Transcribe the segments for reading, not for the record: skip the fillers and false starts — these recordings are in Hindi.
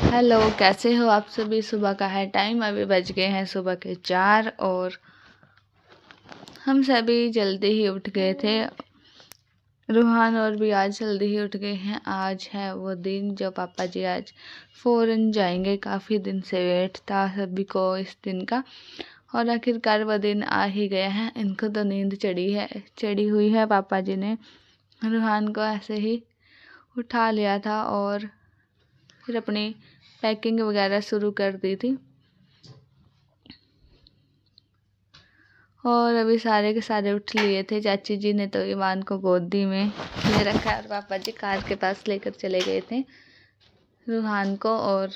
हेलो, कैसे हो आप सभी। सुबह का है टाइम, अभी बज गए हैं सुबह के 4 और हम सभी जल्दी ही उठ गए थे। रूहान और भी आज जल्दी ही उठ गए हैं। आज है वो दिन जो पापा जी आज फ़ौरन जाएंगे। काफ़ी दिन से वेट था सभी को इस दिन का और आखिरकार वो दिन आ ही गया है। इनको तो नींद चढ़ी हुई है। पापा जी ने रूहान को ऐसे ही उठा लिया था और फिर अपनी पैकिंग वगैरह शुरू कर दी थी और अभी सारे के सारे उठ लिए थे। चाची जी ने तो ईमान को गोदी में ले रखा है और पापा जी कार के पास लेकर चले गए थे रूहान को और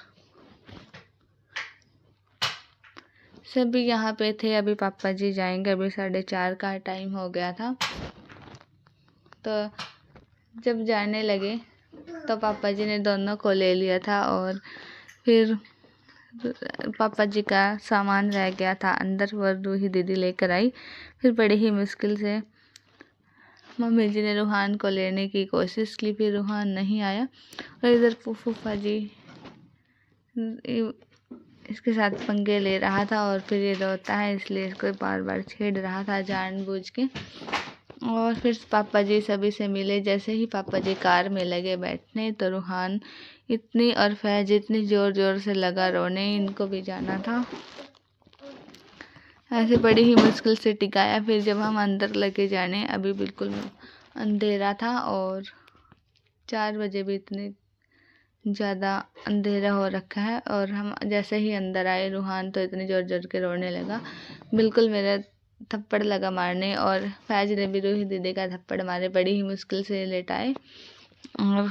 सभी यहाँ पे थे। अभी पापा जी जाएंगे, अभी 4:30 का टाइम हो गया था। तो जब जाने लगे तो पापा जी ने दोनों को ले लिया था और फिर पापा जी का सामान रह गया था अंदर, वो रूही दीदी लेकर आई। फिर बड़ी ही मुश्किल से मम्मी जी ने रूहान को लेने की कोशिश की, फिर रूहान नहीं आया और इधर फूफा जी इसके साथ पंगे ले रहा था और फिर ये रोता है इसलिए इसको बार बार छेड़ रहा था जानबूझ के। और फिर पापा जी सभी से मिले। जैसे ही पापा जी कार में लगे बैठने तो रूहान इतनी और फैज इतनी ज़ोर ज़ोर से लगा रोने, इनको भी जाना था। ऐसे बड़ी ही मुश्किल से टिकाया। फिर जब हम अंदर लेके जाने, अभी बिल्कुल अंधेरा था और 4 बजे भी इतने ज़्यादा अंधेरा हो रखा है। और हम जैसे ही अंदर आए रूहान तो इतनी ज़ोर ज़ोर के रोने लगा, बिल्कुल मेरा थप्पड़ लगा मारने और फैज ने भी रूही दीदी का थप्पड़ मारे। बड़ी ही मुश्किल से लेटाए और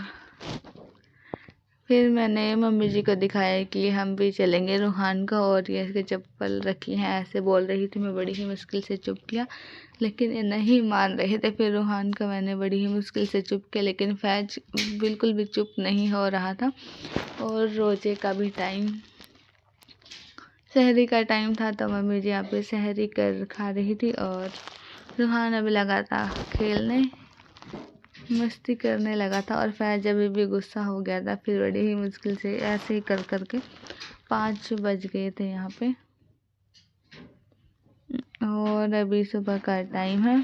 फिर मैंने मम्मी जी को दिखाया कि हम भी चलेंगे रूहान को और ये इसके चप्पल रखी हैं ऐसे बोल रही थी। मैं बड़ी ही मुश्किल से चुप किया लेकिन ये नहीं मान रहे थे। फिर रूहान को मैंने बड़ी ही मुश्किल से चुप किया लेकिन फैज बिल्कुल भी चुप नहीं हो रहा था। और रोजे का भी टाइम, सहरी का टाइम था तो मम्मी जी यहाँ पे सहरी कर खा रही थी और रूहान अभी लगा था खेलने, मस्ती करने लगा था। और फैज अभी भी गुस्सा हो गया था। फिर बड़ी ही मुश्किल से ऐसे ही कर करके 5 बज गए थे यहाँ पे और अभी सुबह का टाइम है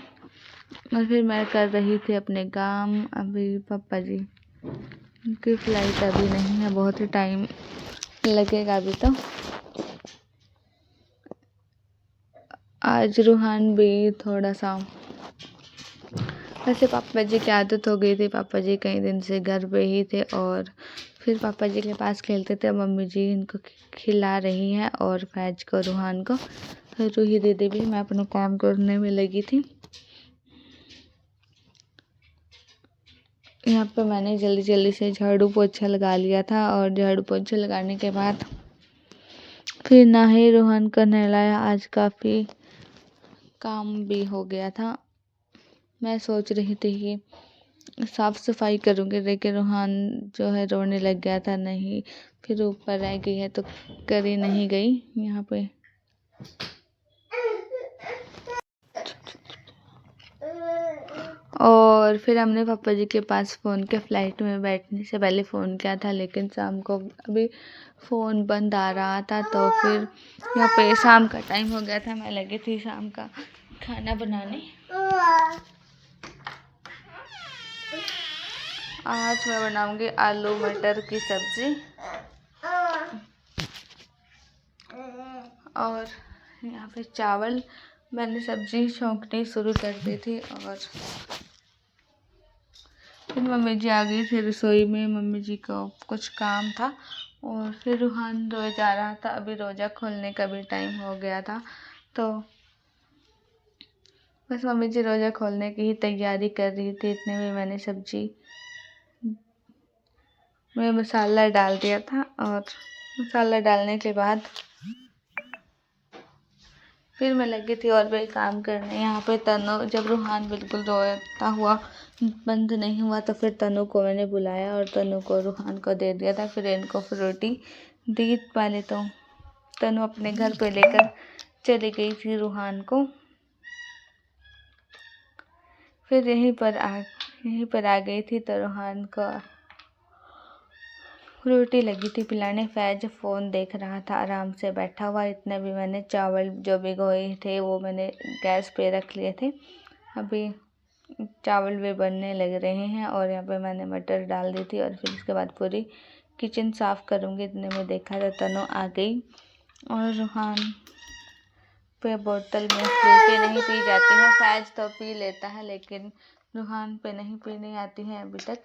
और फिर मैं कर रही थी अपने काम। अभी पापा जी की फ़्लाइट अभी नहीं है, बहुत ही टाइम लगेगा अभी तो। आज रूहान भी थोड़ा सा, वैसे पापा जी की आदत हो गई थी, पापा जी कई दिन से घर पे ही थे और फिर पापा जी के पास खेलते थे। मम्मी जी इनको खिला रही हैं और फैज को रूहान को। रूही दीदी भी, मैं अपना काम करने में लगी थी। यहाँ पे मैंने जल्दी जल्दी से झाड़ू पोछा लगा लिया था और झाड़ू पोछा लगाने के बाद फिर नहाए, रूहान को नहलाया। आज काफ़ी काम भी हो गया था। मैं सोच रही थी कि साफ़ सफाई करूँगी लेकिन रूहान जो है रोने लग गया था, नहीं फिर ऊपर रह गई है तो करी नहीं गई। यहाँ पे और फिर हमने पापा जी के पास फ़ोन के फ़्लाइट में बैठने से पहले फ़ोन किया था लेकिन शाम को अभी फ़ोन बंद आ रहा था। तो फिर यहाँ पे शाम का टाइम हो गया था, मैं लगी थी शाम का खाना बनाने। आज मैं बनाऊंगी आलू मटर की सब्ज़ी और यहाँ पे चावल। मैंने सब्ज़ी छौंकनी शुरू कर दी थी और फिर मम्मी जी आ गई थी रसोई में। मम्मी जी को कुछ काम था और फिर रूहान रोए जा रहा था। अभी रोज़ा खोलने का भी टाइम हो गया था तो बस मम्मी जी रोज़ा खोलने की ही तैयारी कर रही थी। इतने में मैंने सब्ज़ी में मसाला डाल दिया था और मसाला डालने के बाद फिर मैं लगी थी और भी काम करने। यहाँ पे तनु, जब रूहान बिल्कुल रोता हुआ बंद नहीं हुआ तो फिर तनु को मैंने बुलाया और तनु को रूहान को दे दिया था। फिर इनको फ्रूटी दी। पहले तो तनु अपने घर पे लेकर चली गई थी रूहान को, फिर यहीं पर आ गई थी तो रूहान को फ्रूटी लगी थी पिलाने। फैज फ़ोन देख रहा था आराम से बैठा हुआ। इतने भी मैंने चावल जो भिगोए थे वो मैंने गैस पे रख लिए थे। अभी चावल भी बनने लग रहे हैं और यहाँ पे मैंने मटर डाल दी थी और फिर उसके बाद पूरी किचन साफ़ करूँगी। इतने में देखा तो तनु आ गई और रूहान पे बोतल में फ्रूटी नहीं पी जाती है। फैज तो पी लेता है लेकिन रूहान पे नहीं पीनी आती है अभी तक।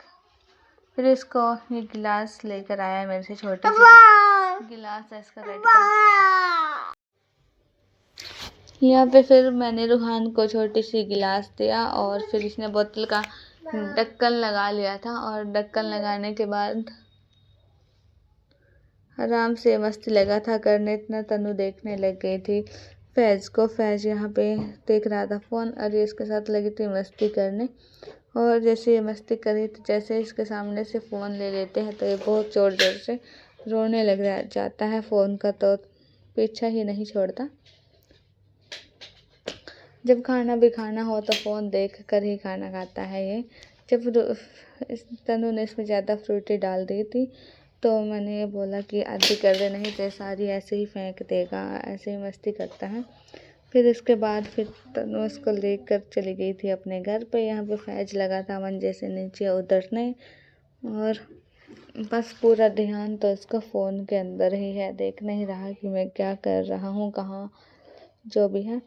फिर इसको ये गिलास लेकर आया मेरे से, छोटी सी गिलास है इसका रेड कलर। यहाँ पे फिर मैंने रूहान को छोटी सी गिलास दिया और फिर इसने बोतल का ढक्कन लगा लिया था और ढक्कन लगाने के बाद आराम से मस्ती लगा था करने। इतना तनु देखने लग गई थी फैज को। फैज यहाँ पे देख रहा था फ़ोन और ये इसके साथ लगी थी मस्ती करने। और जैसे ये मस्ती करी तो जैसे इसके सामने से फ़ोन ले लेते हैं तो ये बहुत ज़ोर ज़ोर से रोने लग जाता है फ़ोन का, तो पीछा ही नहीं छोड़ता। जब खाना भी खाना हो तो फ़ोन देख कर ही खाना खाता है ये। जब तनु ने इसमें ज़्यादा फ्रूटी डाल दी थी तो मैंने ये बोला कि आधी कर दे, नहीं तो सारी ऐसे ही फेंक देगा, ऐसे ही मस्ती करता है। फिर इसके बाद फिर तनु उसको लेकर चली गई थी अपने घर पे। यहाँ पे फैज लगा था मंजे से नीचे उतरने और बस पूरा ध्यान तो इसका फ़ोन के अंदर ही है, देख नहीं रहा कि मैं क्या कर रहा हूँ, कहाँ जो भी है।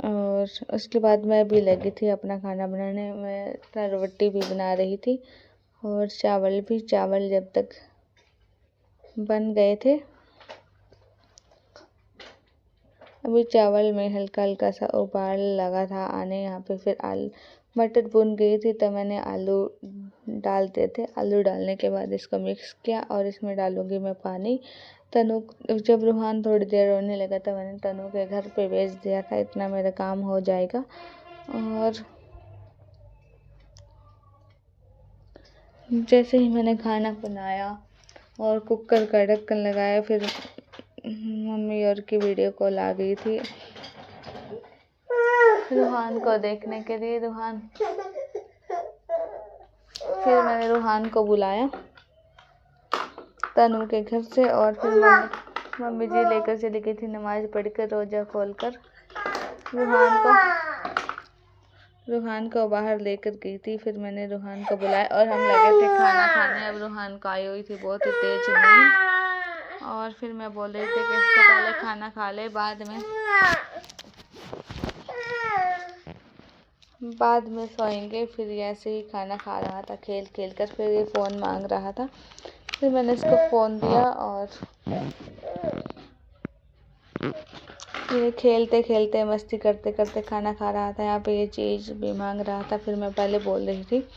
और उसके बाद मैं भी लगी थी अपना खाना बनाने में। रोटी भी बना रही थी और चावल भी। चावल जब तक बन गए थे, अभी चावल में हल्का हल्का सा उबाल लगा था आने। यहाँ पे फिर मटर भुन गई थी तो मैंने आलू डाल दिए थे। आलू डालने के बाद इसको मिक्स किया और इसमें डालूँगी मैं पानी। तनु जब रूहान थोड़ी देर रोने लगा तो मैंने तनु के घर पे भेज दिया था, इतना मेरा काम हो जाएगा। और जैसे ही मैंने खाना बनाया और कुकर का ढक्कन लगाया, फिर मम्मी और की वीडियो कॉल आ गई थी रूहान को देखने के लिए। फिर मैंने रूहान को बुलाया तनु के घर से और फिर मम्मी जी लेकर चली गई थी नमाज़ पढ़कर रोज़ा खोलकर। रूहान को बाहर लेकर गई थी। फिर मैंने रूहान को बुलाया और हम लगे थे खाना खाने। अब रूहान को आई हुई थी बहुत ही तेज नींद और फिर मैं बोल रही थी कि इसको पहले खाना खा ले, बाद में सोएंगे। फिर ऐसे ही खाना खा रहा था खेल खेल कर। फिर ये फ़ोन मांग रहा था, फिर मैंने इसको फ़ोन दिया और ये खेलते खेलते मस्ती करते करते खाना खा रहा था। यहाँ पे ये चीज़ भी मांग रहा था। फिर मैं पहले बोल रही थी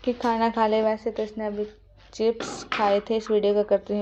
कि खाना खा ले। वैसे तो इसने अभी चिप्स खाए थे। इस वीडियो को करती हूँ।